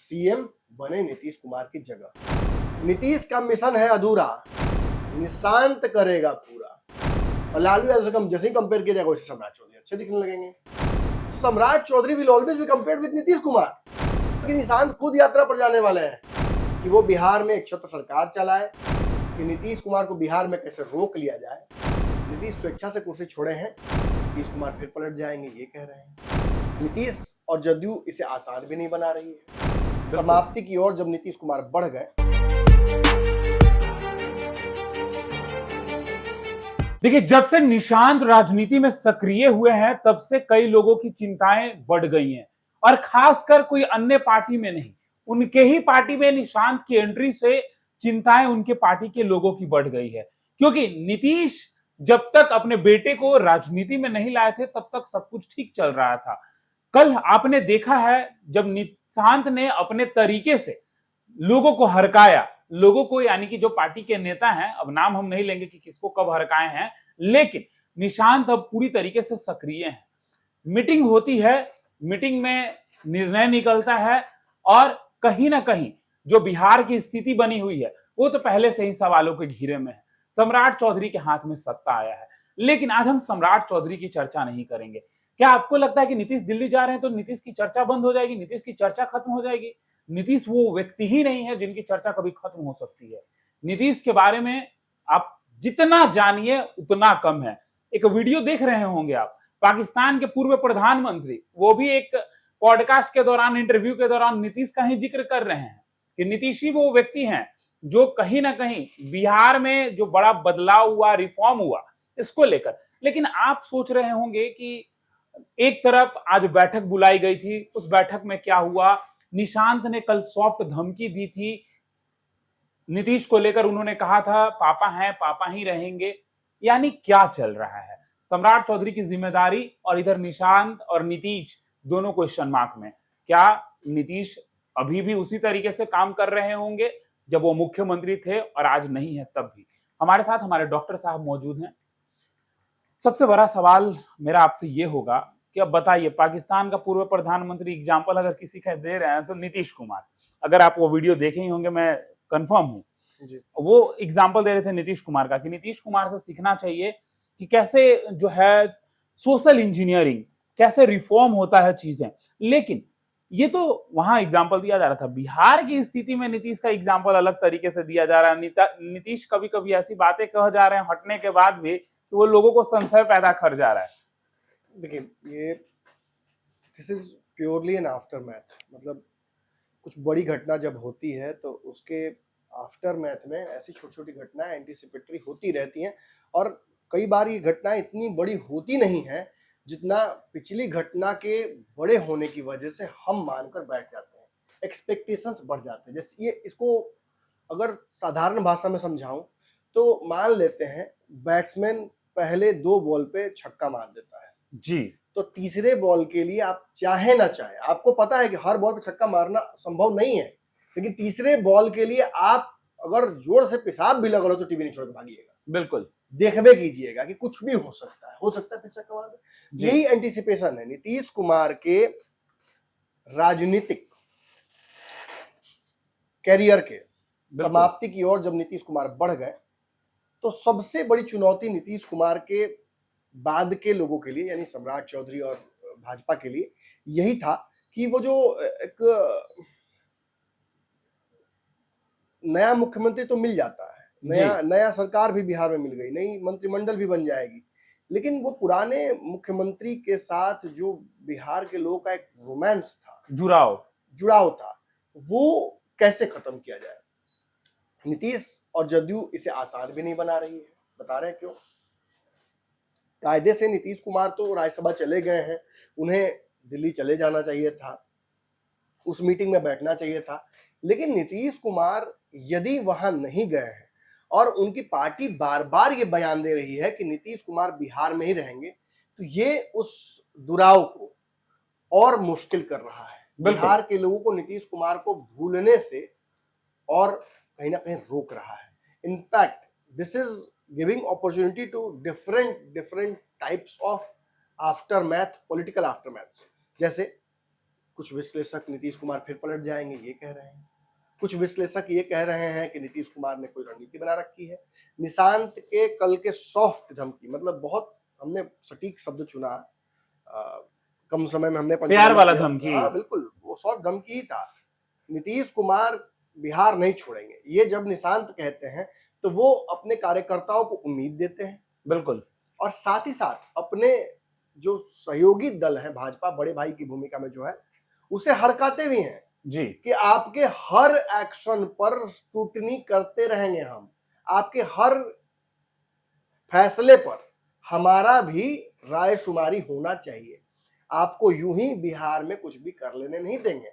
CM बने नीतीश कुमार की जगह। नीतीश का मिशन है अधूरा, निशांत करेगा पूरा। और लालू यादव से कम जैसे ही कंपेयर किया जाएगा वैसे सम्राट चौधरी अच्छे दिखने लगेंगे। तो Samrat Choudhary will always be compared with Nitish Kumar. लेकिन निशांत खुद यात्रा पर जाने वाले हैं कि वो बिहार में एक छत्र सरकार चलाए, कि नीतीश कुमार को बिहार में कैसे रोक लिया जाए। नीतीश स्वेच्छा से कुर्सी छोड़े हैं, नीतीश कुमार फिर पलट जाएंगे ये कह रहे हैं। नीतीश और जदयू इसे आसान भी नहीं बना रही है। समाप्ति की ओर जब नीतीश कुमार बढ़ गए। देखिए, जब से निशांत राजनीति में सक्रिय हुए हैं तब से कई लोगों की चिंताएं बढ़ गई हैं, और खासकर कोई अन्य पार्टी में नहीं, उनके ही पार्टी में निशांत की एंट्री से चिंताएं उनके पार्टी के लोगों की बढ़ गई है। क्योंकि नीतीश जब तक अपने बेटे को राजनीति में नहीं लाए थे तब तक सब कुछ ठीक चल रहा था। कल आपने देखा है जब निशांत ने अपने तरीके से लोगों को हरकाया, लोगों को यानी कि जो पार्टी के नेता हैं, अब नाम हम नहीं लेंगे कि किसको कब हरकाए हैं, लेकिन निशांत अब पूरी तरीके से सक्रिय हैं। मीटिंग होती है, मीटिंग में निर्णय निकलता है, और कहीं ना कहीं जो बिहार की स्थिति बनी हुई है वो तो पहले से ही सवालों के घेरे में है। सम्राट चौधरी के हाथ में सत्ता आया है, लेकिन आज हम सम्राट चौधरी की चर्चा नहीं करेंगे। क्या आपको लगता है कि नीतीश दिल्ली जा रहे हैं तो नीतीश की चर्चा बंद हो जाएगी, नीतीश की चर्चा खत्म हो जाएगी? नीतीश वो व्यक्ति ही नहीं है जिनकी चर्चा कभी खत्म हो सकती है। नीतीश के बारे में आप जितना जानिए उतना कम है। एक वीडियो देख रहे होंगे आप, पाकिस्तान के पूर्व प्रधानमंत्री वो भी एक पॉडकास्ट के दौरान, इंटरव्यू के दौरान नीतीश का ही जिक्र कर रहे हैं कि नीतीश ही वो व्यक्ति हैं जो कहीं ना कहीं बिहार में जो बड़ा बदलाव हुआ, रिफॉर्म हुआ, इसको लेकर। लेकिन आप सोच रहे होंगे कि एक तरफ आज बैठक बुलाई गई थी, उस बैठक में क्या हुआ? निशांत ने कल सॉफ्ट धमकी दी थी नीतीश को लेकर, उन्होंने कहा था पापा हैं, पापा ही रहेंगे। यानी क्या चल रहा है? सम्राट चौधरी की जिम्मेदारी और इधर निशांत और नीतीश दोनों क्वेश्चन मार्क में। क्या नीतीश अभी भी उसी तरीके से काम कर रहे होंगे जब वो मुख्यमंत्री थे और आज नहीं है तब भी? हमारे साथ हमारे डॉक्टर साहब मौजूद हैं। सबसे बड़ा सवाल मेरा आपसे ये होगा कि अब बताइए, पाकिस्तान का पूर्व प्रधानमंत्री एग्जाम्पल अगर किसी का दे रहे हैं तो नीतीश कुमार। अगर आप वो वीडियो देखे ही होंगे, मैं कंफर्म हूं, वो एग्जाम्पल दे रहे थे नीतीश कुमार का कि नीतीश कुमार से सीखना चाहिए कि कैसे जो है सोशल इंजीनियरिंग, कैसे रिफॉर्म होता है चीजें। लेकिन ये तो वहां एग्जाम्पल दिया जा रहा था, बिहार की स्थिति में नीतीश का एग्जाम्पल अलग तरीके से दिया जा रहा है। नीतीश कभी कभी ऐसी बातें कह जा रहे हैं हटने के बाद भी कि वो लोगों को संशय पैदा कर जा रहा है। देखिए, ये this is purely an aftermath. मतलब कुछ बड़ी घटना जब होती है तो उसके आफ्टर मैथ में ऐसी छोटी छोटी घटनाएं एंटीसिपेटरी होती रहती हैं, और कई बार ये घटनाएं इतनी बड़ी होती नहीं है जितना पिछली घटना के बड़े होने की वजह से हम मानकर बैठ जाते हैं, एक्सपेक्टेशंस बढ़ जाते हैं। जैसे ये, इसको अगर साधारण भाषा में समझाऊं तो मान लेते हैं बैट्समैन पहले 2 बॉल पे छक्का मार देता है जी, तो तीसरे बॉल के लिए आप चाहे ना चाहे, आपको पता है कि हर बॉल पे छक्का मारना संभव नहीं है, लेकिन तीसरे बॉल के लिए आप अगर जोर से पेशाब भी लगा लो तो टीवी नहीं छोड़ के भागिएगा, बिल्कुल देखबे कीजिएगा कि कुछ भी हो सकता है, फिर छक्का मार दे। यही एंटीसिपेशन है नीतीश कुमार के राजनीतिक कैरियर के समाप्ति की ओर जब नीतीश कुमार बढ़ गए तो सबसे बड़ी चुनौती नीतीश कुमार के बाद के लोगों के लिए, यानी सम्राट चौधरी और भाजपा के लिए, यही था कि वो जो एक नया मुख्यमंत्री तो मिल जाता है, नया सरकार भी बिहार में मिल गई, नई मंत्रिमंडल भी बन जाएगी, लेकिन वो पुराने मुख्यमंत्री के साथ जो बिहार के लोगों का एक रोमांस था, जुड़ाव था, वो कैसे खत्म किया जाए? नीतीश और जदयू इसे आसान भी नहीं बना रही है। बता रहे हैं क्यों? कायदे से नीतीश कुमार तो राज्यसभा चले गए हैं, उन्हें दिल्ली चले जाना चाहिए था, उस मीटिंग में बैठना चाहिए था, लेकिन नीतीश कुमार यदि वहां नहीं गए हैं और उनकी पार्टी बार बार ये बयान दे रही है कि नीतीश कुमार बिहार में ही रहेंगे, तो ये उस दुराव को और मुश्किल कर रहा है। बिहार के लोगों को नीतीश कुमार को भूलने से और कहीं ना कहीं रोक रहा है। In fact this is giving opportunity to different types of aftermath, political aftermath. जैसे कुछ विश्लेषक नीतीश कुमार फिर पलट जाएंगे ये कह रहे हैं, कुछ विश्लेषक ये कह रहे हैं कि नीतीश कुमार ने कोई रणनीति बना रखी है। निशांत के कल के सॉफ्ट धमकी, मतलब बहुत हमने सटीक शब्द चुना, कम समय में हमने प्यार वाला धमकी। हाँ बिल्कुल, वो सॉफ्ट धमकी ही था। नीतीश कुमार बिहार नहीं छोड़ेंगे, ये जब निशांत कहते हैं तो वो अपने कार्यकर्ताओं को उम्मीद देते हैं, बिल्कुल, और साथ ही साथ अपने जो सहयोगी दल है भाजपा, बड़े भाई की भूमिका में जो है, उसे हड़काते भी हैं जी, कि आपके हर एक्शन पर स्क्रूटनी करते रहेंगे हम, आपके हर फैसले पर हमारा भी राय शुमारी होना चाहिए, आपको यूं ही बिहार में कुछ भी कर लेने नहीं देंगे,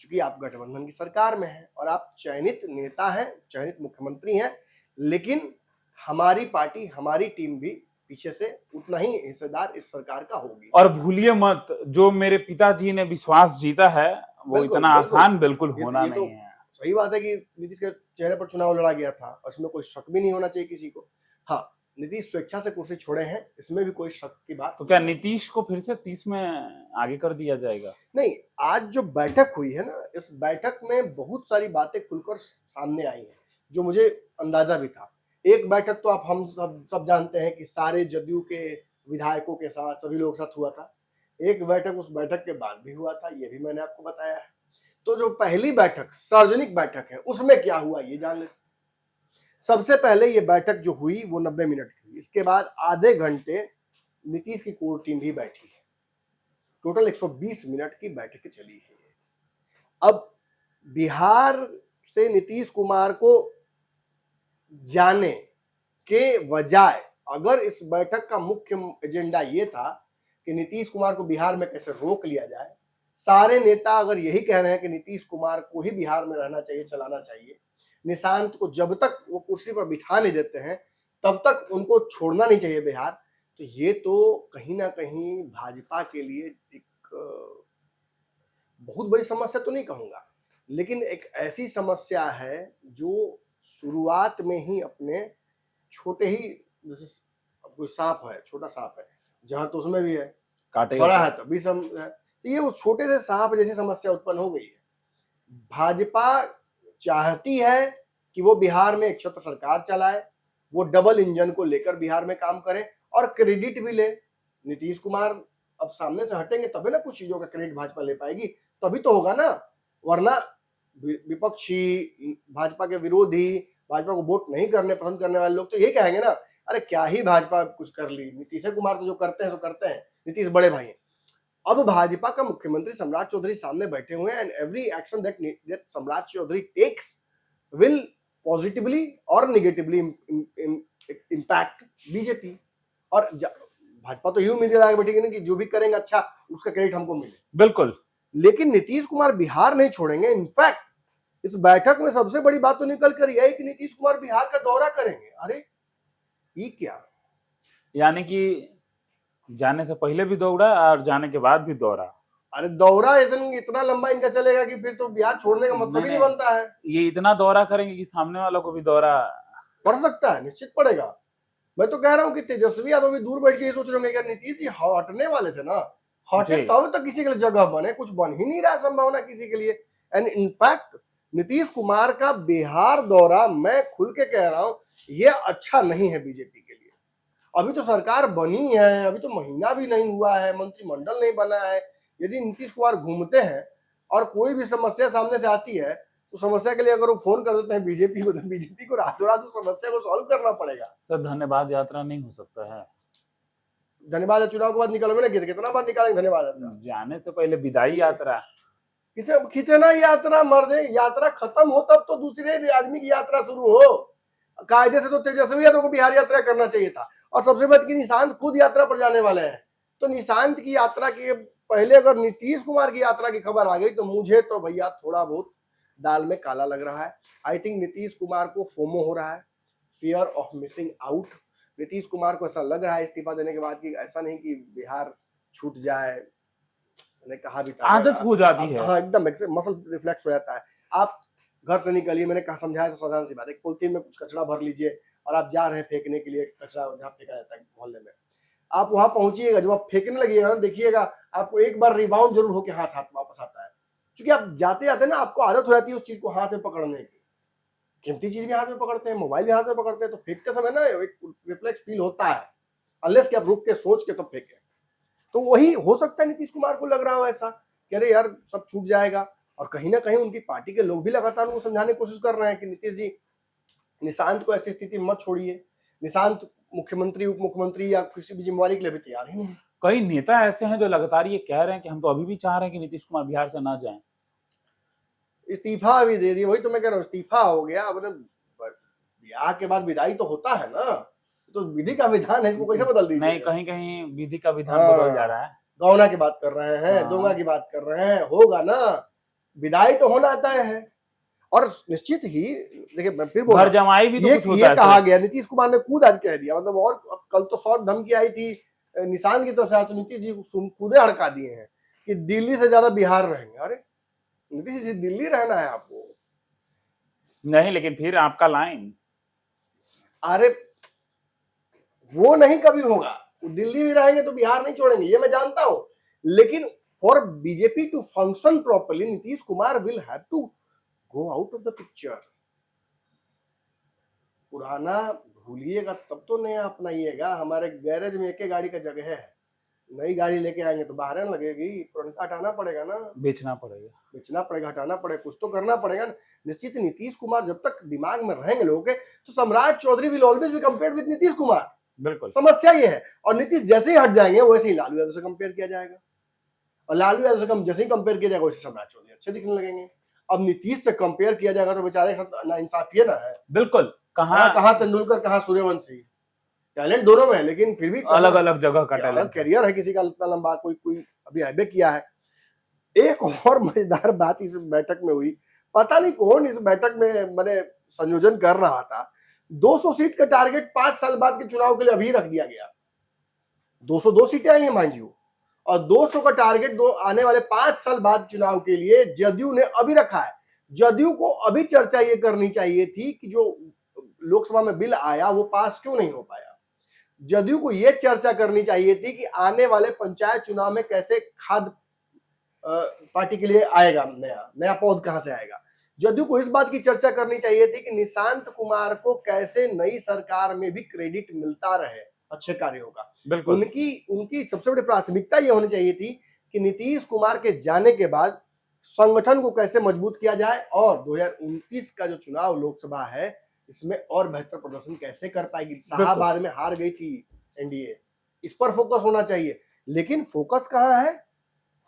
क्योंकि आप गठबंधन की सरकार में हैं और आप चयनित नेता हैं, चयनित मुख्यमंत्री हैं, लेकिन हमारी पार्टी, हमारी टीम भी पीछे से उतना ही हिस्सेदार इस सरकार का होगी। और भूलिए मत, जो मेरे पिताजी ने विश्वास जीता है वो इतना आसान बिल्कुल होना नहीं है। सही बात है कि नीतीश के चेहरे पर चुनाव लड़ा गया था और इसमें कोई शक भी नहीं होना चाहिए किसी को। हाँ, नीतीश स्वेच्छा से कुर्सी छोड़े हैं, इसमें भी कोई शक की बात। तो क्या नीतीश को फिर से 30 में आगे कर दिया जाएगा? नहीं, आज जो बैठक हुई है ना, इस बैठक में बहुत सारी बातें खुलकर सामने आई हैं, जो मुझे अंदाजा भी था। एक बैठक तो आप हम सब जानते हैं कि सारे जदयू के विधायकों के साथ, सभी लोगों के साथ हुआ था। एक बैठक उस बैठक के बाद भी हुआ था, ये भी मैंने आपको बताया है। तो जो पहली बैठक, सार्वजनिक बैठक है, उसमें क्या हुआ ये जान लेते। सबसे पहले ये बैठक जो हुई वो 90 मिनट की हुई। इसके बाद आधे घंटे नीतीश की कोर टीम भी बैठी है। टोटल 120 मिनट की बैठक चली है। अब बिहार से नीतीश कुमार को जाने के बजाय अगर इस बैठक का मुख्य एजेंडा ये था कि नीतीश कुमार को बिहार में कैसे रोक लिया जाए, सारे नेता अगर यही कह रहे हैं कि नीतीश कुमार को ही बिहार में रहना चाहिए, चलाना चाहिए, निशांत को जब तक वो कुर्सी पर बिठा नहीं देते हैं तब तक उनको छोड़ना नहीं चाहिए बिहार, तो ये तो कहीं ना कहीं भाजपा के लिए एक बहुत बड़ी समस्या तो नहीं कहूंगा, लेकिन एक ऐसी समस्या है जो शुरुआत में ही अपने छोटे ही, जैसे कोई सांप है, छोटा सांप है, जहर तो उसमें भी है, काटेगा बड़ा है तभी सम है, तो ये उस छोटे से सांप जैसी समस्या उत्पन्न हो गई है। भाजपा चाहती है कि वो बिहार में एक छत्र सरकार चलाए, वो डबल इंजन को लेकर बिहार में काम करे और क्रेडिट भी ले। नीतीश कुमार अब सामने से हटेंगे तभी ना कुछ चीजों का क्रेडिट भाजपा ले पाएगी, तभी तो होगा ना, वरना विपक्षी, भाजपा के विरोधी, भाजपा को वोट नहीं करने पसंद करने वाले लोग तो यही कहेंगे ना, अरे क्या ही भाजपा कुछ कर ली, नीतीश कुमार तो जो करते हैं सो करते हैं, नीतीश बड़े भाई हैं। अब भाजपा का मुख्यमंत्री सम्राट चौधरी सामने बैठे हुए हैं, एंड एवरी एक्शन दैट सम्राट चौधरी टेक्स विल पॉजिटिवली और नेगेटिवली इम्पैक्ट बीजेपी। और भाजपा तो यूं उम्मीद लगा बैठेगी ना कि जो भी करेंगे अच्छा उसका क्रेडिट हमको मिले, बिल्कुल। लेकिन नीतीश कुमार बिहार नहीं छोड़ेंगे। इनफैक्ट इस बैठक में सबसे बड़ी बात तो निकल कर यही कि नीतीश कुमार बिहार का दौरा करेंगे। अरे ये क्या, यानी कि जाने से पहले भी दौड़ा और जाने के बाद भी दौड़ा। अरे दौरा इतना लंबा इनका चलेगा कि फिर तो बिहार छोड़ने का मतलब ही नहीं बनता है। ये इतना दौरा करेंगे कि सामने वालों को भी दौरा पड़ सकता है, निश्चित पड़ेगा। मैं तो कह रहा हूं कि तेजस्वी यादव भी दूर बैठ के ये सोच रहे होंगे कि नीतीश जी हटने वाले थे ना, हटे तब तक किसी के लिए जगह बने, कुछ बन ही नहीं रहा संभावना किसी के लिए। एंड इनफैक्ट नीतीश कुमार का बिहार दौरा, मैं खुल के कह रहा हूं, ये अच्छा नहीं है बीजेपी के लिए। अभी तो सरकार बनी है, अभी तो महीना भी नहीं हुआ है, मंत्रिमंडल नहीं बना है। यदि नीतीश कुमार घूमते हैं और कोई भी समस्या सामने से आती है तो समस्या के लिए अगर वो फोन कर देते हैं बीजेपी को, तो बीजेपी को रातों रात उस समस्या को सॉल्व करना पड़ेगा। सर धन्यवाद यात्रा नहीं हो सकता है। धन्यवाद चुनाव के बाद निकालोगे ना, कितना बार निकालेंगे धन्यवाद यात्रा? जाने से पहले विदाई यात्रा, कितना यात्रा मर्दे, यात्रा खत्म हो तब तो दूसरे आदमी की यात्रा शुरू हो। कायदे से तो तेजस्वी यादव को बिहार यात्रा करना चाहिए था। और सबसे बड़ी कि निशांत खुद यात्रा पर जाने वाले हैं, तो निशांत की यात्रा के पहले अगर नीतीश कुमार की यात्रा की खबर आ गई तो मुझे तो भैया थोड़ा बहुत दाल में काला लग रहा है। आई थिंक नीतीश कुमार को फोमो हो रहा है, fear of missing out. Nitish Kumar को ऐसा लग रहा है इस्तीफा देने के बाद कि ऐसा नहीं कि बिहार छूट जाए, मैंने कहा भी था, आदत हो जाती है। हाँ एकदम मसल रिफ्लेक्स हो जाता है। आप घर से निकलिए, मैंने कहा समझाया तो साधारण सी बात है, पॉलिथीन में कुछ कचरा भर लीजिए और आप जा रहे हैं फेंकने के लिए, कचरा जहाँ फेंका जाता है मोहल्ले में, आप वहां पहुंचिएगा, जब आप फेंकने लगिएगा ना देखिएगा आपको एक बार रिबाउंड जरूर होके हाथ हाथ वापस आता है, क्योंकि आप जाते जाते ना आपको आदत हो जाती है उस चीज को हाथ में पकड़ने की। कीमती चीज भी हाथ में पकड़ते हैं, मोबाइल भी हाथ में पकड़ते हैं, तो फेंकते समय ना एक रिफ्लेक्स फील होता है, अनलेस कि आप रुक के सोच के तब फेंके। तो वही हो सकता है नीतीश कुमार को लग रहा हो ऐसा कि अरे यार सब छूट जाएगा, और कहीं ना कहीं उनकी पार्टी के लोग भी लगातार उनको समझाने की कोशिश कर रहे हैं कि नीतीश जी निशांत को ऐसी स्थिति में मत छोड़िए, निशांत मुख्यमंत्री उप मुख्यमंत्री या किसी भी जिम्मेवारी के लिए भी तैयार ही नहीं। कई नेता ऐसे हैं जो लगातार ये कह रहे हैं कि हम तो अभी भी चाह रहे हैं कि नीतीश कुमार बिहार से ना जाएं। इस्तीफा भी दे दिया, वही तो मैं कह रहा हूँ, इस्तीफा हो गया, अब ब्याह के बाद विदाई तो होता है ना, तो विधि का विधान है, इसको कैसे बदल नहीं, दीजिएगा? कहीं कहीं विधि का विधान बदल जा रहा है। गौना की बात कर रहे हैं, हाँ। दोंगा की बात कर रहे हैं, होगा ना, विदाई तो होना तय है। और निश्चित ही देखिए, मैं फिर बोल घर जमाई भी तो कुछ होता ये है कहा सर। गया, नीतीश कुमार ने खुद आज कह दिया, मतलब, और कल तो शॉर्ट धमकी आई थी निशांत की तरफ से, आज तो नीतीश जी खुदे हड़का दिए हैं कि दिल्ली से ज्यादा बिहार रहेंगे। अरे नीतीश जी, दिल्ली रहना है आपको? नहीं, लेकिन फिर आपका लाइन, अरे वो नहीं कभी होगा, दिल्ली भी रहेंगे तो बिहार नहीं छोड़ेंगे, ये मैं जानता हूं, लेकिन for BJP to function properly Nitish Kumar will have to go out of the picture. पुराना भूलिएगा तब तो नया अपनाइएगा। हमारे गैरेज में एक गाड़ी का जगह है, नई गाड़ी लेके आएंगे तो बाहर न लगेगी, पुराना हटाना पड़ेगा ना, बेचना पड़ेगा, हटाना पड़ेगा, कुछ तो करना पड़ेगा ना। निश्चित नीतीश कुमार जब तक दिमाग में रहेंगे लोगों के, तो Samrat Choudhary will always be compared with Nitish Kumar. बिल्कुल। समस्या ये है, और नीतीश जैसे ही हट जाएंगे वैसे ही लालू यादव से कंपेयर किया जाएगा, और लालू यादव से कम जैसे ही कंपेयर किया जाएगा वैसे सम्राट चौधरी अच्छे दिखने लगेंगे। अब नीतीश से कंपेयर किया जाएगा तो बेचारे के साथ नाइंसाफी ना है। बिल्कुल। कहाँ तेंदुलकर, कहाँ सूर्यवंशी, टैलेंट दोनों में है, लेकिन फिर भी अलग अलग जगह का टैलेंट, कैरियर है किसी का इतना लंबा, कोई अभी हैबे किया है। एक और मजेदार बात इस बैठक में हुई, पता नहीं कौन इस बैठक में मैंने संयोजन कर रहा था, 200 सीट का टारगेट 5 साल बाद के चुनाव के लिए अभी रख दिया गया। 202 सीटें आई हैं माइंड यू, और 200 का टारगेट आने वाले 5 साल बाद चुनाव के लिए जदयू ने अभी रखा है। जदयू को अभी चर्चा ये करनी चाहिए थी कि जो लोकसभा में बिल आया वो पास क्यों नहीं हो पाया। जदयू को यह चर्चा करनी चाहिए थी कि आने वाले पंचायत चुनाव में कैसे खाद पार्टी के लिए आएगा, नया पौध कहां से आएगा। जदयू को इस बात की चर्चा करनी चाहिए थी कि निशांत कुमार को कैसे नई सरकार में भी क्रेडिट मिलता रहे अच्छे कार्यों का। उनकी सबसे बड़ी प्राथमिकता यह होनी चाहिए थी कि नीतीश कुमार के जाने के बाद संगठन को कैसे मजबूत किया जाए, और 2029 का जो चुनाव लोकसभा है इसमें और बेहतर प्रदर्शन कैसे कर पाएगी। शाहबाद में हार गई थी एनडीए, इस पर फोकस होना चाहिए, लेकिन फोकस कहां है?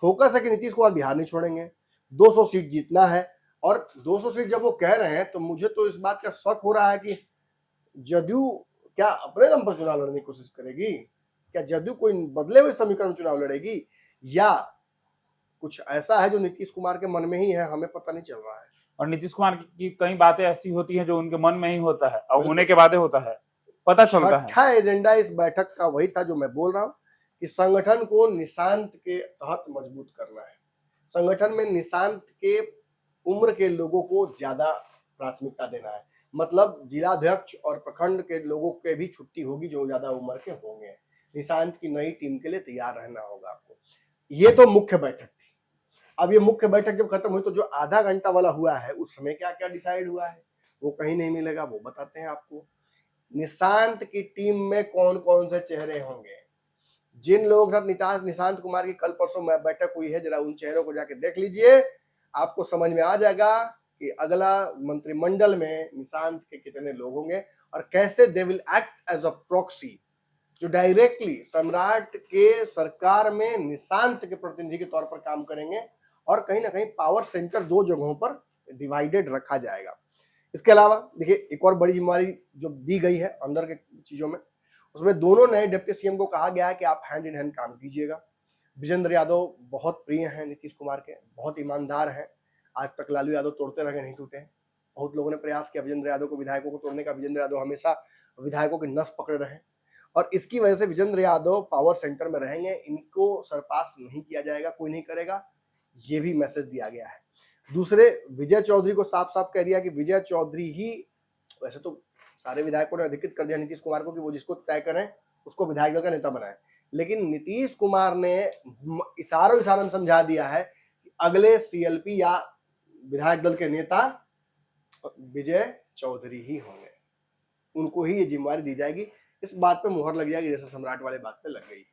फोकस है कि नीतीश कुमार बिहार नहीं छोड़ेंगे, 200 सीट जीतना है। और 200 सीट जब वो कह रहे हैं तो मुझे तो इस बात का शक हो रहा है कि जदयू क्या अपने दम पर चुनाव लड़ने की कोशिश करेगी, क्या जदयू कोई बदले हुए समीकरण चुनाव लड़ेगी, या कुछ ऐसा है जो नीतीश कुमार के मन में ही है, हमें पता नहीं चल रहा है। और नीतीश कुमार की कई बातें ऐसी होती हैं जो उनके मन में ही होता है और होने के बाद होता है, पता चलता है। छठा एजेंडा इस बैठक का वही था जो मैं बोल रहा हूं कि संगठन को निशांत के तहत मजबूत करना है। संगठन में निशांत के उम्र के लोगों को ज्यादा प्राथमिकता देना है, मतलब जिलाध्यक्ष और प्रखंड के लोगों के भी छुट्टी होगी जो ज्यादा उम्र के होंगे। निशांत की नई टीम के लिए तैयार रहना होगा आपको। ये तो मुख्य बैठक थी। अब ये मुख्य बैठक जब खत्म हुई तो जो आधा घंटा वाला हुआ है उस समय क्या क्या डिसाइड हुआ है वो कहीं नहीं मिलेगा, वो बताते हैं आपको। निशांत की टीम में कौन कौन से चेहरे होंगे, जिन लोगों के साथ निशांत कुमार की कल परसों में बैठक हुई है, जरा उन चेहरों को जाके देख लीजिए, आपको समझ में आ जाएगा कि अगला मंत्रिमंडल में निशांत के कितने लोग होंगे और कैसे they will act as a proxy, जो डायरेक्टली सम्राट के सरकार में निशांत के प्रतिनिधि के तौर पर काम करेंगे, और कहीं ना कहीं पावर सेंटर 2 जगहों पर डिवाइडेड रखा जाएगा। इसके अलावा देखिए एक और बड़ी जिम्मेदारी जो दी गई है अंदर के चीजों में, उसमें दोनों नए डिप्टी सीएम को कहा गया है कि आप हैंड इन हैंड काम कीजिएगा। विजेंद्र यादव बहुत प्रिय हैं नीतीश कुमार के, बहुत ईमानदार हैं, आज तक लालू यादव तोड़ते रहे नहीं टूटे। बहुत लोगों ने प्रयास किया विजेंद्र यादव को, विधायकों को तोड़ने का, विजेंद्र यादव हमेशा विधायकों की नस पकड़े रहे, और इसकी वजह से विजेंद्र यादव पावर सेंटर में रहेंगे, इनको सरपास नहीं किया जाएगा, कोई नहीं करेगा, ये भी मैसेज दिया गया है। दूसरे, विजय चौधरी को साफ साफ कह दिया कि विजय चौधरी ही, वैसे तो सारे विधायकों ने अधिकृत कर दिया नीतीश कुमार को कि वो जिसको तय करें उसको विधायक दल का नेता बनाए, लेकिन नीतीश कुमार ने इशारों इशारों में समझा दिया है कि अगले सीएलपी या विधायक दल के नेता विजय चौधरी ही होंगे, उनको ही ये जिम्मेवारी दी जाएगी। इस बात पे मुहर लग जाएगी जैसे सम्राट वाले बात पे लग गई।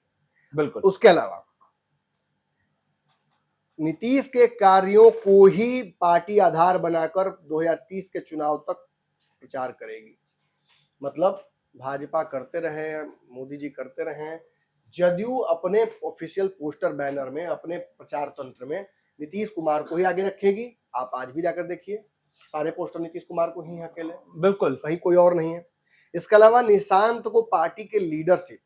बिल्कुल। उसके अलावा नीतीश के कार्यों को ही पार्टी आधार बनाकर 2030 के चुनाव तक प्रचार करेगी। मतलब भाजपा करते रहे, मोदी जी करते रहे, जदयू अपने ऑफिशियल पोस्टर बैनर में, अपने प्रचार तंत्र में नीतीश कुमार को ही आगे रखेगी। आप आज भी जाकर देखिए, सारे पोस्टर नीतीश कुमार को ही अकेले, बिल्कुल, कहीं कोई और नहीं है। इसके अलावा निशांत को पार्टी के लीडरशिप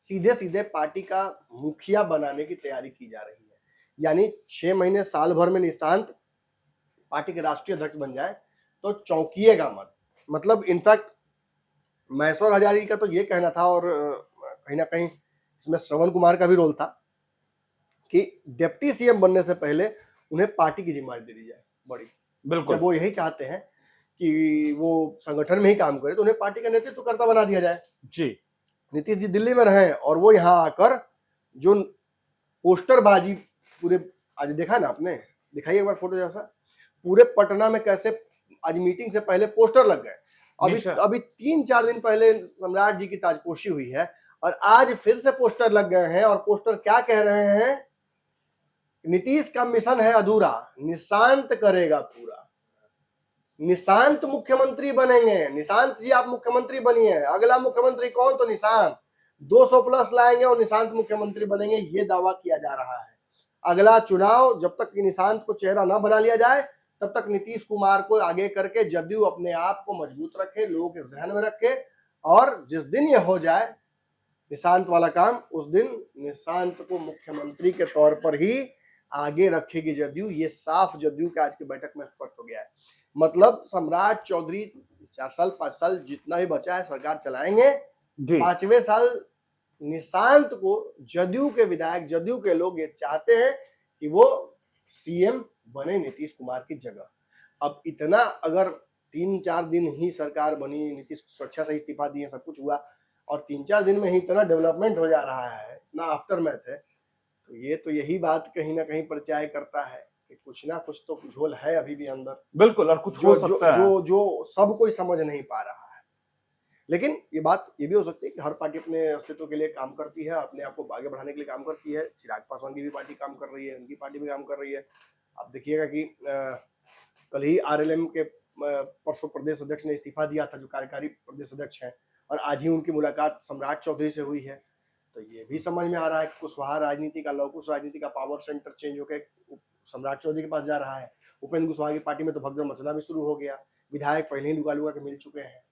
सीधे सीधे पार्टी का मुखिया बनाने की तैयारी की जा रही है। यानी 6 महीने साल भर में निशांत पार्टी के राष्ट्रीय अध्यक्ष बन जाए तो चौंकिएगा मत। मतलब इनफैक्ट महेश्वर हजारी का तो ये कहना था, और कहीं ना कहीं इसमें श्रवण कुमार का भी रोल था, कि डिप्टी सीएम बनने से पहले उन्हें पार्टी की जिम्मेदारी दे दी जाए बड़ी। बिल्कुल। जब वो यही चाहते हैं कि वो संगठन में ही काम करे तो उन्हें पार्टी का नेतृत्व करता बना दिया जाए। जी, नीतीश जी दिल्ली में रहे और वो यहाँ आकर जो पोस्टरबाजी पूरे, आज देखा ना आपने, दिखाइए एक बार फोटो जैसा, पूरे पटना में कैसे आज मीटिंग से पहले पोस्टर लग गए। अभी 3-4 दिन पहले सम्राट जी की ताजपोशी हुई है और आज फिर से पोस्टर लग गए हैं। और पोस्टर क्या कह रहे हैं? नीतीश का मिशन है अधूरा, निशांत करेगा पूरा। निशांत मुख्यमंत्री बनेंगे। निशांत जी आप मुख्यमंत्री बनिए, अगला मुख्यमंत्री कौन? तो निशांत 200 प्लस लाएंगे और निशांत मुख्यमंत्री बनेंगे, ये दावा किया जा रहा है। अगला चुनाव जब तक निशांत को चेहरा ना बना लिया जाए तब तक नीतीश कुमार को आगे करके जदयू अपने आप को मजबूत रखे, लोगों के जहन में रखे, और जिस दिन ये हो जाए निशांत वाला काम, उस दिन निशांत को मुख्यमंत्री के तौर पर ही आगे रखेगी जदयू। ये साफ जदयू के आज की बैठक में स्पष्ट हो गया है। मतलब सम्राट चौधरी 4 साल 5 साल जितना भी बचा है सरकार चलाएंगे, 5वें साल निशांत को जदयू के विधायक, जदयू के लोग ये चाहते हैं कि वो सीएम बने नीतीश कुमार की जगह। अब इतना अगर 3-4 दिन ही सरकार बनी, नीतीश स्वेच्छा से इस्तीफा दिए, सब कुछ हुआ, और 3-4 दिन में ही इतना डेवलपमेंट हो जा रहा है, इतना आफ्टर मैथ है, तो ये तो यही बात कहीं ना कहीं परिचय करता है कि कुछ ना कुछ तो झोल है अभी भी अंदर। बिल्कुल, और कुछ हो सकता है जो सब कोई समझ नहीं पा रहा है। लेकिन ये बात ये भी हो सकती है कि हर पार्टी अपने अस्तित्व के लिए काम करती है, अपने आप को आगे बढ़ाने के लिए काम करती है। चिराग पासवान की भी पार्टी काम कर रही है, उनकी पार्टी भी काम कर रही है। आप देखिएगा कि कल ही आरएलएम के परसों प्रदेश अध्यक्ष ने इस्तीफा दिया था, जो कार्यकारी प्रदेश अध्यक्ष है, और आज ही उनकी मुलाकात सम्राट चौधरी से हुई है। तो ये भी समझ में आ रहा है कि कुशवाहा राजनीति का, लवकुश राजनीति का पावर सेंटर चेंज होकर सम्राट चौधरी के पास जा रहा है। उपेंद्र कुशवाहा की पार्टी में तो भगदड़ मचना भी शुरू हो गया। विधायक पहले ही लुका लुका के मिल चुके हैं,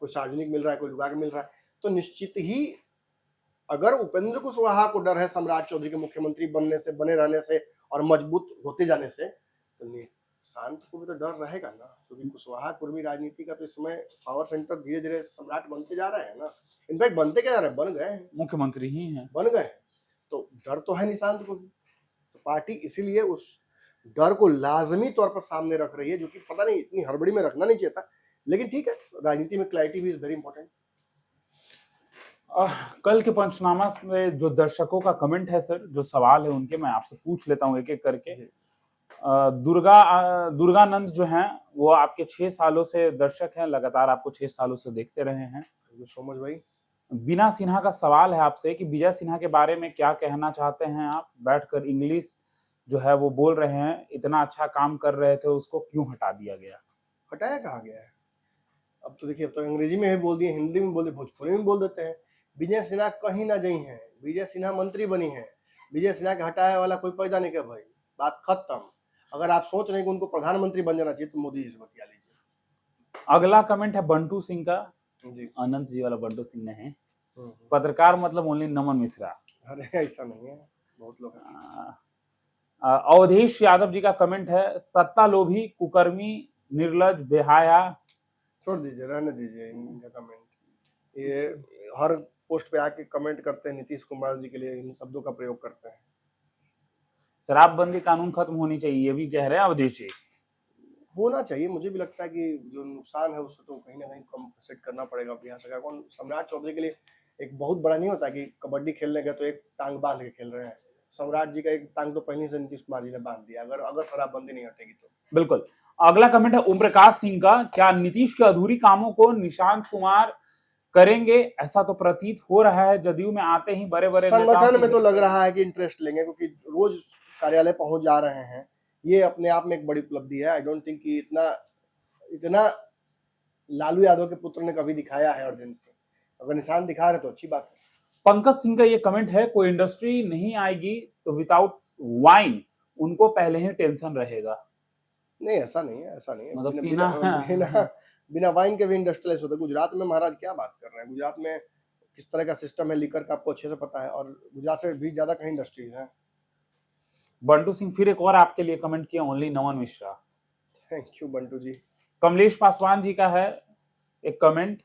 कोई सार्वजनिक मिल रहा है, कोई लुका के मिल रहा है। तो निश्चित ही अगर उपेंद्र कुशवाहा को डर है सम्राट चौधरी के मुख्यमंत्री बनने से, बने रहने से और मजबूत होते जाने से, तो निशांत को भी तो डर रहेगा ना, क्योंकि कुशवाहा कुर्मी राजनीति का तो इस समय पावर सेंटर धीरे धीरे सम्राट बनते जा रहे हैं ना। इनफैक्ट बनते क्या जा रहे हैं, बन गए हैं, मुख्यमंत्री ही हैं, बन गए। तो डर तो है निशांत को भी। तो पार्टी इसीलिए उस डर को लाजमी तौर पर सामने रख रही है, जो कि पता नहीं इतनी हड़बड़ी में रखना नहीं चाहिए था, लेकिन ठीक है, राजनीति में क्लैरिटी भी इज वेरी इंपॉर्टेंट। कल के पंचनामा में जो दर्शकों का कमेंट है सर, जो सवाल है उनके, मैं आपसे पूछ लेता हूँ एक एक करके। दुर्गानंद जो हैं वो आपके 6 सालों से दर्शक हैं, लगातार आपको 6 सालों से देखते रहे हैं। सो मच भाई। बीना सिन्हा का सवाल है आपसे कि विजय सिन्हा के बारे में क्या कहना चाहते हैं आप? बैठकर इंग्लिश जो है वो बोल रहे हैं, इतना अच्छा काम कर रहे थे, उसको क्यों हटा दिया गया? हटाया कहाँ गया है? अब तो देखिए, अब तो अंग्रेजी में भी बोल दिए, हिंदी में बोल दिए, भोजपुरी में बोल देते हैं। विजय सिन्हा कहीं ना गई है, विजय सिन्हा मंत्री बनी है। विजय सिन्हा के हटाया वाला कोई पैदा नहीं कर भाई, बात खत्म। अगर आप सोच रहे हैं कि उनको प्रधानमंत्री बन जाना चाहिए तो मोदी जी से बतिया लीजिए। अगला कमेंट है बंटू सिंह का जी, अनंत जी वाला बंटू सिंह ने है। पत्रकार मतलब ओनली नमन मिश्रा? अरे ऐसा नहीं है, बहुत लोग हैं। अवधेश यादव जी का कमेंट है, सत्ता लोभी, कुकर्मी, निर्लज, बेहाया। छोड़ दीजिए, रहने दीजिए इनका कमेंट। ये हर पोस्ट पे आके कमेंट करते हैं, नीतीश कुमार जी के लिए इन शब्दों का प्रयोग करते हैं। शराबबंदी कानून खत्म होनी चाहिए, ये भी कह रहे हैं अवधेश जी। होना चाहिए, मुझे भी लगता है कि जो नुकसान है उससे तो कहीं ना कहीं कम सेट करना पड़ेगा बिहार सरकार को। सम्राट चौधरी के लिए एक बहुत बड़ा नहीं होता कि कबड्डी खेलने गए तो एक टांग बांध के खेल रहे हैं। सम्राट जी का एक टांग तो पहले से नीतीश कुमार जी ने बांध दिया, अगर अगर शराबबंदी नहीं हटेगी तो। बिल्कुल। अगला कमेंट है ओम प्रकाश सिंह का, क्या नीतीश के अधूरी कामों को निशांत कुमार करेंगे? ऐसा तो प्रतीत हो रहा है, जदयू में आते ही बड़े बड़े संगठन में तो लग रहा है कि इंटरेस्ट लेंगे, क्योंकि रोज कार्यालय पहुंच जा रहे हैं। ये अपने आप में एक बड़ी उपलब्धि है। आई डोंट थिंक कि इतना लालू यादव के पुत्र ने कभी दिखाया है अर्जेंसी। अगर निशान दिखा रहे तो अच्छी बात है। पंकज सिंह का ये कमेंट है, कोई इंडस्ट्री नहीं आएगी तो विदाउट वाइन उनको पहले ही टेंशन रहेगा। नहीं, ऐसा नहीं है, ऐसा नहीं है। मतलब बिना पीना बिना बिना वाइन के भी इंडस्ट्रियलिस्ट होते। गुजरात में महाराज क्या बात कर रहे हैं, गुजरात में किस तरह का सिस्टम है लीकर का आपको अच्छे से पता है, और गुजरात से भी ज्यादा कहीं इंडस्ट्रीज हैं। बंटू सिंह फिर एक और आपके लिए कमेंट किया, only Naman Mishra. Thank you Buntu ji. Kamlesh Paswan ji का है एक कमेंट,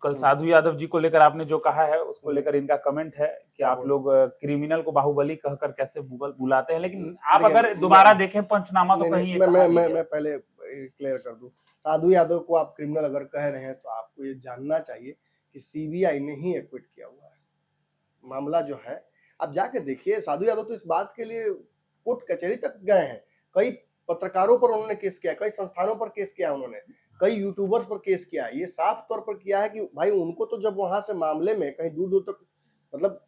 कल साधु यादव जी को लेकर आपने जो कहा है उसको लेकर इनका कमेंट है कि आप लोग क्रिमिनल को बाहुबली कहकर कैसे बुलाते हैं, लेकिन आप अगर दोबारा देखें पंचनामा तो कहीं ये मैं पहले क्लियर कर दूं, साधु यादव को आप क्रिमिनल अगर कह रहे हैं तो आपको ये जानना चाहिए कि सीबीआई ने ही एक्विट किया हुआ है। मामला जो है आप जाके देखिए, साधु यादव तो इस बात के लिए कोर्ट कचहरी तक गए हैं। कई पत्रकारों पर उन्होंने केस किया, कई संस्थानों पर केस किया, उन्होंने कई यूट्यूबर्स पर केस किया है। ये साफ तौर पर किया है कि भाई उनको तो जब वहां से मामले में कहीं दूर दूर तक, मतलब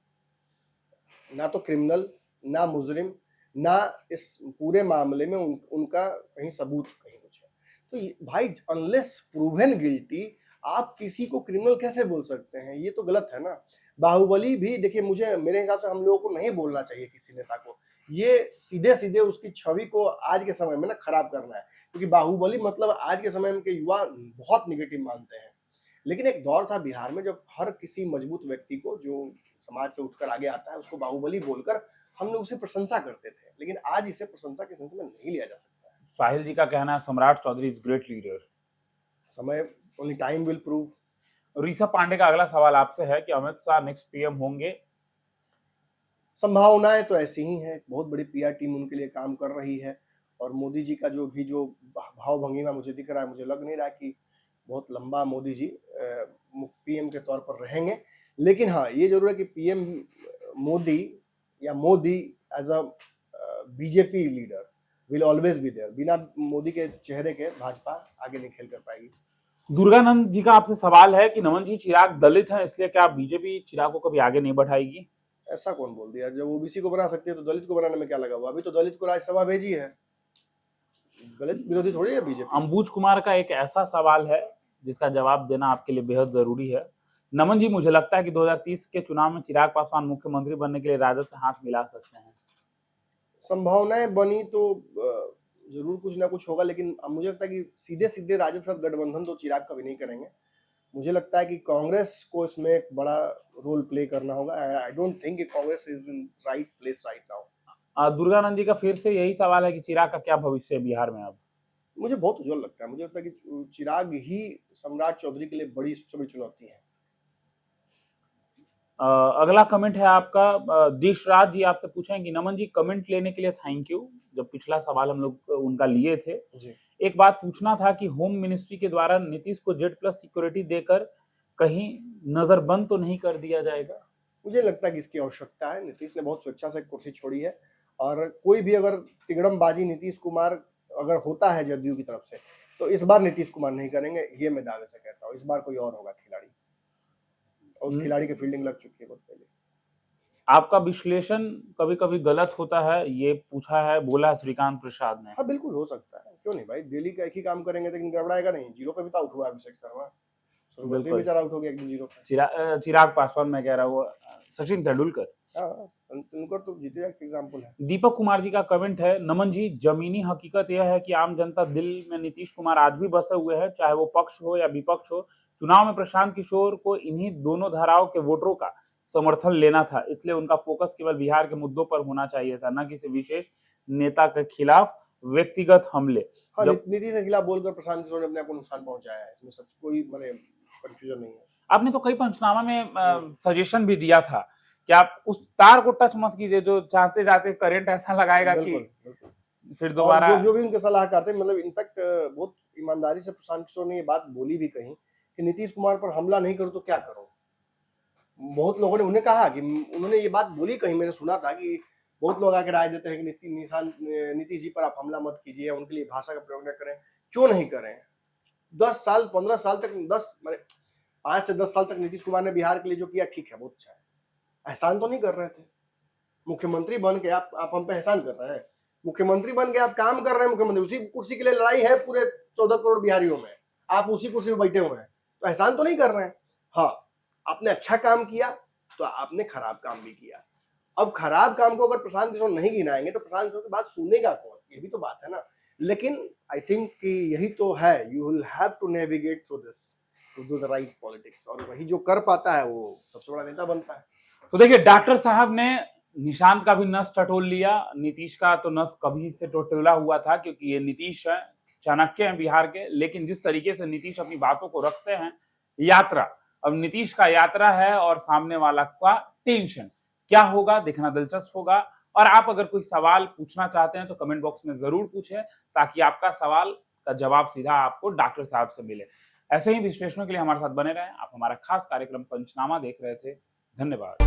ना तो क्रिमिनल, ना मुजरिम, ना इस पूरे मामले में उनका कहीं सबूत कहीं कुछ है। तो भाई अनलेस प्रूवन गिल्टी आप किसी को क्रिमिनल कैसे बोल सकते हैं? ये तो गलत है ना। बाहुबली भी देखिए, मेरे हिसाब से हम लोगों को नहीं बोलना चाहिए किसी नेता को। ये सीधे सीधे उसकी छवि को आज के समय में ना खराब करना है, क्योंकि बाहुबली मतलब आज के समय में के युवा बहुत निगेटिव मानते हैं। लेकिन एक दौर था बिहार में जब हर किसी मजबूत व्यक्ति को जो समाज से उठकर आगे आता है उसको बाहुबली बोलकर हम लोग उसे प्रशंसा करते थे। लेकिन आज इसे प्रशंसा के सेंस में नहीं लिया जा सकता है। साहिल जी का कहना है Samrat Choudhary is great leader. समय only time will prove. Rishabh Pandey का अगला सवाल आपसे है कि अमित शाह नेक्स्ट पीएम होंगे? संभावनाएं तो ऐसी ही हैं। बहुत बड़ी पीआर टीम उनके लिए काम कर रही है, और मोदी जी का जो भाव भंगिमा मुझे दिख रहा है, मुझे लग नहीं रहा कि बहुत लंबा मोदी जी पीएम के तौर पर रहेंगे। लेकिन हाँ, ये जरूर है कि पीएम मोदी या Modi as a BJP leader will always be there. बिना मोदी के चेहरे के भाजपा आगे नहीं खेल कर पाएगी। दुर्गानंद जी का आपसे सवाल है कि नमन जी, चिराग दलित हैं, इसलिए क्या बीजेपी चिराग को कभी आगे नहीं बढ़ाएगी? ऐसा कौन बोल दिया? जब ओबीसी को बना सकती है तो दलित को बनाने में क्या लगा हुआ? अभी तो दलित को राज्यसभा भेजी है, दलित विरोधी थोड़ी है बीजेपी। अंबुज कुमार का एक ऐसा सवाल है जिसका जवाब देना आपके लिए बेहद जरूरी है। नमन जी, मुझे लगता है कि 2030 के चुनाव में चिराग पासवान मुख्यमंत्री बनने के लिए राजद से हाथ मिला सकते हैं। संभावनाएं बनी तो जरूर कुछ ना कुछ होगा, लेकिन मुझे लगता है कि सीधे सीधे राजद साथ गठबंधन तो चिराग कभी नहीं करेंगे। मुझे लगता है कि कांग्रेस को इसमें एक बड़ा रोल प्ले करना होगा। I don't think Congress is in right place right now. Durganand ji का फिर से यही सवाल है कि चिराग का क्या भविष्य है बिहार में अब? मुझे बहुत उज्जवल लगता है। मुझे लगता है कि चिराग ही सम्राट चौधरी के लिए सबसे बड़ी चुनौती है। अगला कमेंट है आपका, देशराज जी आपसे पूछें कि नमन जी, कमेंट लेने के लिए थैंक यू। जब पिछला सवाल हम लोग उनका लिए थे जी। एक बात पूछना था कि होम मिनिस्ट्री के द्वारा नीतीश को Z+ सिक्योरिटी देकर कहीं नजरबंद तो नहीं कर दिया जाएगा? मुझे लगता है कि इसकी आवश्यकता है। नीतीश ने बहुत स्वेच्छा से कुर्सी छोड़ी है, और कोई भी अगर तिगड़मबाजी नीतीश कुमार अगर होता है जदयू की तरफ से, तो इस बार नीतीश कुमार नहीं करेंगे, ये मैं दावे से कहता हूँ। इस बार कोई और होगा खिलाड़ी, और उस खिलाड़ी की फील्डिंग लग चुकी है बहुत पहले। आपका विश्लेषण कभी कभी गलत होता है, ये पूछा है, बोला श्रीकांत प्रसाद ने। हाँ बिल्कुल हो सकता है, क्यों नहीं भाई। डेली का एक ही काम करेंगे लेकिन गड़बड़ाएगा नहीं। जीरो पे भी तो आउट हुआ अभिषेक शर्मा, बेचारा आउट हो गया एक दिन जीरो पे। चिराग पासवान मैं कह रहा हूँ, सचिन तेंदुलकर। तेंदुलकर तो जीते एक एग्जांपल है। दीपक कुमार जी का कमेंट है, नमन जी, जमीनी हकीकत यह है कि आम जनता दिल में नीतीश कुमार आज भी बसे हुए हैं, चाहे वो पक्ष हो या विपक्ष हो। चुनाव में प्रशांत किशोर को इन्हीं दोनों धाराओं के वोटरों का समर्थन लेना था, इसलिए उनका फोकस केवल बिहार के मुद्दों पर होना चाहिए था, न किसी विशेष नेता के खिलाफ व्यक्तिगत हमले। हाँ, नीतीश के खिलाफ बोलकर प्रशांत किशोर ने अपने आप को नुकसान पहुंचाया है, इसमें सच कोई कंफ्यूजन नहीं है। आपने तो कई पंचनामा में सजेशन भी दिया था कि आप उस तार को टच मत कीजिए जो चाहते जाते करंट ऐसा लगाएगा कि फिर दोबारा। जो भी उनके सलाहकार थे, मतलब इनफैक्ट बहुत ईमानदारी से प्रशांत किशोर ने ये बात बोली भी कहीं कि नीतीश कुमार पर हमला नहीं करो तो क्या करो। बहुत लोगों ने उन्हें कहा कि उन्होंने ये बात बोली, कहीं मैंने सुना था कि बहुत लोग आके राय देते हैं कि नीतीश जी पर आप हमला मत कीजिए, उनके लिए भाषा का प्रयोग न करें। क्यों नहीं करें? 10 साल 15 साल तक 5 से 10 साल तक नीतीश कुमार ने बिहार के लिए जो किया ठीक है, बहुत अच्छा है। एहसान तो नहीं कर रहे थे। मुख्यमंत्री बन के आप हम पे एहसान कर रहे हैं। मुख्यमंत्री बन के आप काम कर रहे हैं, मुख्यमंत्री उसी कुर्सी के लिए लड़ाई है पूरे 14 करोड़ बिहारियों में, आप उसी कुर्सी पे बैठे हुए हैं, तो एहसान तो नहीं कर रहे हैं। हाँ, आपने अच्छा काम किया तो आपने खराब काम भी किया। अब खराब काम को अगर प्रशांत किशोर नहीं गिनाएंगे तो प्रशांत किशोर की बात सुनेगा कौन? ये भी तो बात है ना। लेकिन आई थिंक कि यही तो है, you will have to navigate through this to do the right politics, और वही जो कर पाता है वो सबसे बड़ा नेता बनता है। तो देखिए, डॉक्टर साहब ने निशांत का भी नस टटोल लिया, नीतीश का तो नस कभी से टटोला हुआ था, क्योंकि ये नीतीश है, चाणक्य हैं बिहार के। लेकिन जिस तरीके से नीतीश अपनी बातों को रखते हैं, यात्रा, अब नीतीश का यात्रा है और सामने वाला का टेंशन, क्या होगा देखना दिलचस्प होगा। और आप अगर कोई सवाल पूछना चाहते हैं तो कमेंट बॉक्स में जरूर पूछें, ताकि आपका सवाल का जवाब सीधा आपको डॉक्टर साहब से मिले। ऐसे ही विश्लेषणों के लिए हमारे साथ बने रहें। आप हमारा खास कार्यक्रम पंचनामा देख रहे थे। धन्यवाद।